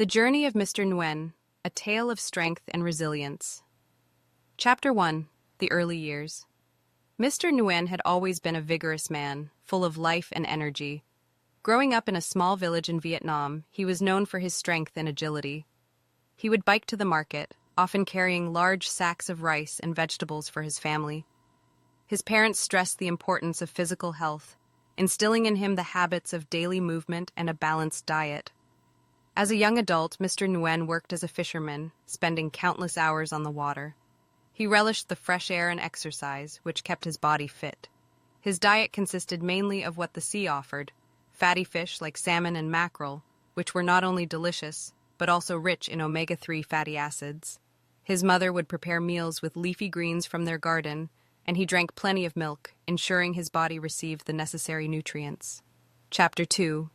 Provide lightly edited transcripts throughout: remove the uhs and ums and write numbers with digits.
The Journey of Mr. Nguyen, A Tale of Strength and Resilience. Chapter 1. The Early Years. Mr. Nguyen had always been a vigorous man, full of life and energy. Growing up in a small village in Vietnam, he was known for his strength and agility. He would bike to the market, often carrying large sacks of rice and vegetables for his family. His parents stressed the importance of physical health, instilling in him the habits of daily movement and a balanced diet. As a young adult, Mr. Nguyen worked as a fisherman, spending countless hours on the water. He relished the fresh air and exercise, which kept his body fit. His diet consisted mainly of what the sea offered, fatty fish like salmon and mackerel, which were not only delicious, but also rich in omega-3 fatty acids. His mother would prepare meals with leafy greens from their garden, and he drank plenty of milk, ensuring his body received the necessary nutrients. Chapter 2.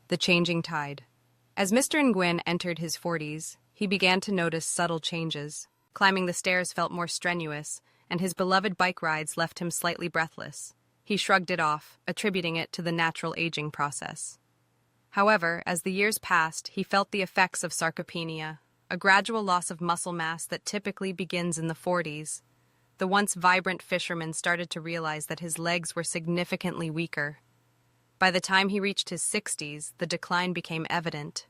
The Changing Tide. As Mr. Nguyen entered his 40s, he began to notice subtle changes. Climbing the stairs felt more strenuous, and his beloved bike rides left him slightly breathless. He shrugged it off, attributing it to the natural aging process. However, as the years passed, he felt the effects of sarcopenia, a gradual loss of muscle mass that typically begins in the 40s. The once vibrant fisherman started to realize that his legs were significantly weaker. By the time he reached his 60s, the decline became evident.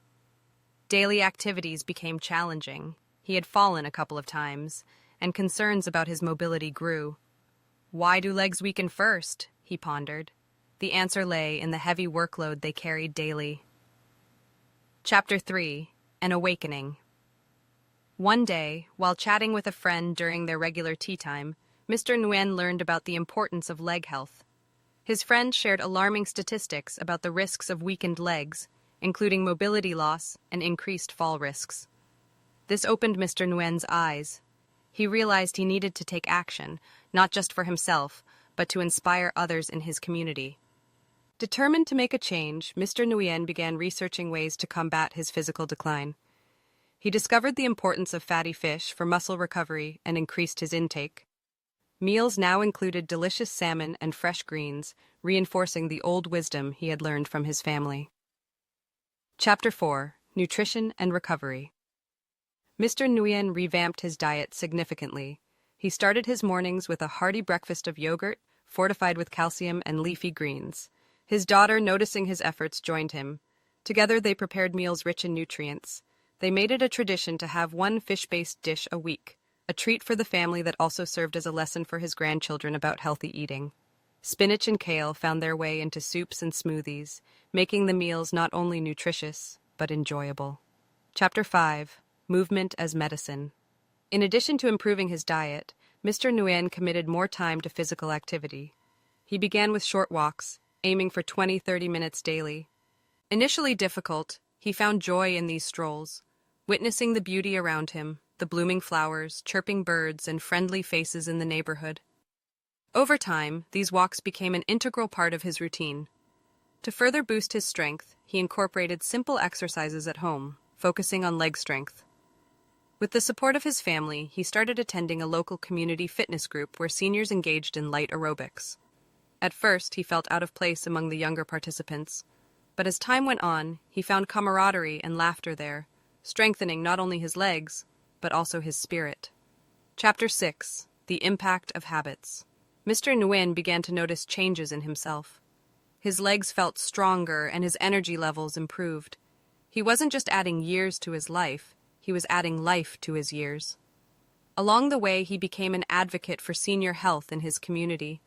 Daily activities became challenging. He had fallen a couple of times, and concerns about his mobility grew. Why do legs weaken first? He pondered. The answer lay in the heavy workload they carried daily. Chapter 3. An Awakening. One day, while chatting with a friend during their regular tea time, Mr. Nguyen learned about the importance of leg health. His friend shared alarming statistics about the risks of weakened legs, including mobility loss and increased fall risks. This opened Mr. Nguyen's eyes. He realized he needed to take action, not just for himself, but to inspire others in his community. Determined to make a change, Mr. Nguyen began researching ways to combat his physical decline. He discovered the importance of fatty fish for muscle recovery and increased his intake. Meals now included delicious salmon and fresh greens, reinforcing the old wisdom he had learned from his family. Chapter 4. Nutrition and Recovery. Mr. Nguyen revamped his diet significantly. He started his mornings with a hearty breakfast of yogurt, fortified with calcium and leafy greens. His daughter, noticing his efforts, joined him. Together they prepared meals rich in nutrients. They made it a tradition to have one fish-based dish a week, a treat for the family that also served as a lesson for his grandchildren about healthy eating. Spinach and kale found their way into soups and smoothies, making the meals not only nutritious, but enjoyable. Chapter 5. Movement as Medicine. In addition to improving his diet, Mr. Nguyen committed more time to physical activity. He began with short walks, aiming for 20-30 minutes daily. Initially difficult, he found joy in these strolls, witnessing the beauty around him, the blooming flowers, chirping birds, and friendly faces in the neighborhood. Over time, these walks became an integral part of his routine. To further boost his strength, he incorporated simple exercises at home, focusing on leg strength. With the support of his family, he started attending a local community fitness group where seniors engaged in light aerobics. At first, he felt out of place among the younger participants, but as time went on, he found camaraderie and laughter there, strengthening not only his legs, but also his spirit. Chapter 6. The Impact of Habits. Mr. Nguyen began to notice changes in himself. His legs felt stronger and his energy levels improved. He wasn't just adding years to his life, he was adding life to his years. Along the way, he became an advocate for senior health in his community.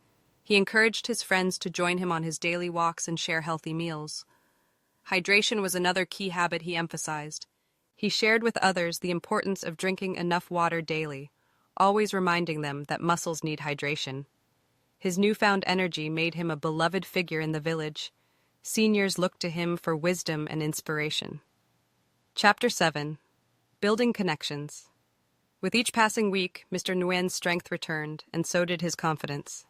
He encouraged his friends to join him on his daily walks and share healthy meals. Hydration was another key habit he emphasized. He shared with others the importance of drinking enough water daily, always reminding them that muscles need hydration. His newfound energy made him a beloved figure in the village. Seniors looked to him for wisdom and inspiration. Chapter 7. Building Connections. With each passing week, Mr. Nguyen's strength returned, and so did his confidence.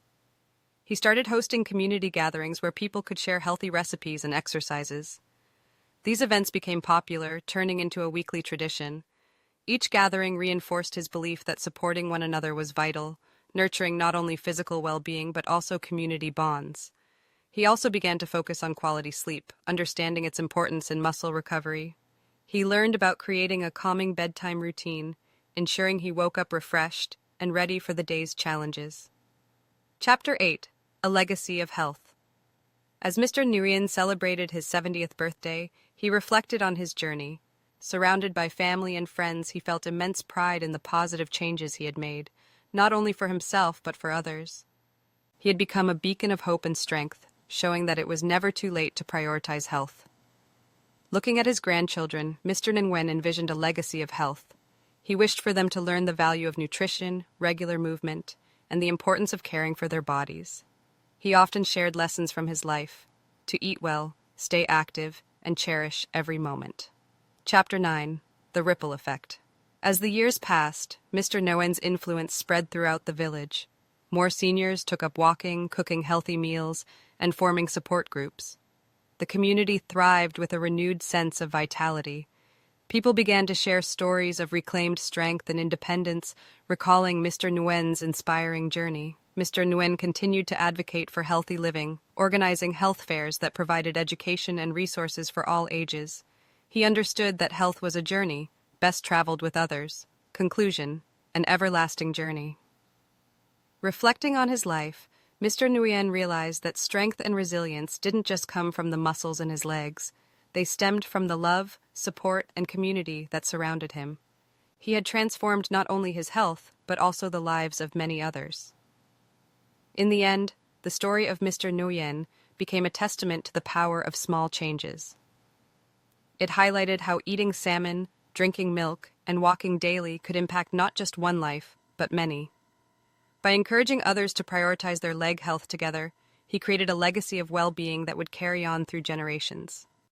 He started hosting community gatherings where people could share healthy recipes and exercises. These events became popular, turning into a weekly tradition. Each gathering reinforced his belief that supporting one another was vital, nurturing not only physical well-being but also community bonds. He also began to focus on quality sleep, understanding its importance in muscle recovery. He learned about creating a calming bedtime routine, ensuring he woke up refreshed and ready for the day's challenges. Chapter 8: A Legacy of Health. As Mr. Nguyen celebrated his 70th birthday, he reflected on his journey. Surrounded by family and friends, he felt immense pride in the positive changes he had made, not only for himself but for others. He had become a beacon of hope and strength, showing that it was never too late to prioritize health. Looking at his grandchildren, Mr. Nguyen envisioned a legacy of health. He wished for them to learn the value of nutrition, regular movement, and the importance of caring for their bodies. He often shared lessons from his life: to eat well, stay active, and cherish every moment. Chapter 9: The Ripple Effect. As the years passed, Mr. Nguyen's influence spread throughout the village. More seniors took up walking, cooking healthy meals, and forming support groups. The community thrived with a renewed sense of vitality. People began to share stories of reclaimed strength and independence, recalling Mr. Nguyen's inspiring journey. Mr. Nguyen continued to advocate for healthy living, organizing health fairs that provided education and resources for all ages. He understood that health was a journey, best traveled with others. Conclusion: an everlasting journey. Reflecting on his life, Mr. Nguyen realized that strength and resilience didn't just come from the muscles in his legs. They stemmed from the love, support, and community that surrounded him. He had transformed not only his health, but also the lives of many others. In the end, the story of Mr. Nguyen became a testament to the power of small changes. It highlighted how eating salmon, drinking milk, and walking daily could impact not just one life, but many. By encouraging others to prioritize their leg health together, he created a legacy of well-being that would carry on through generations.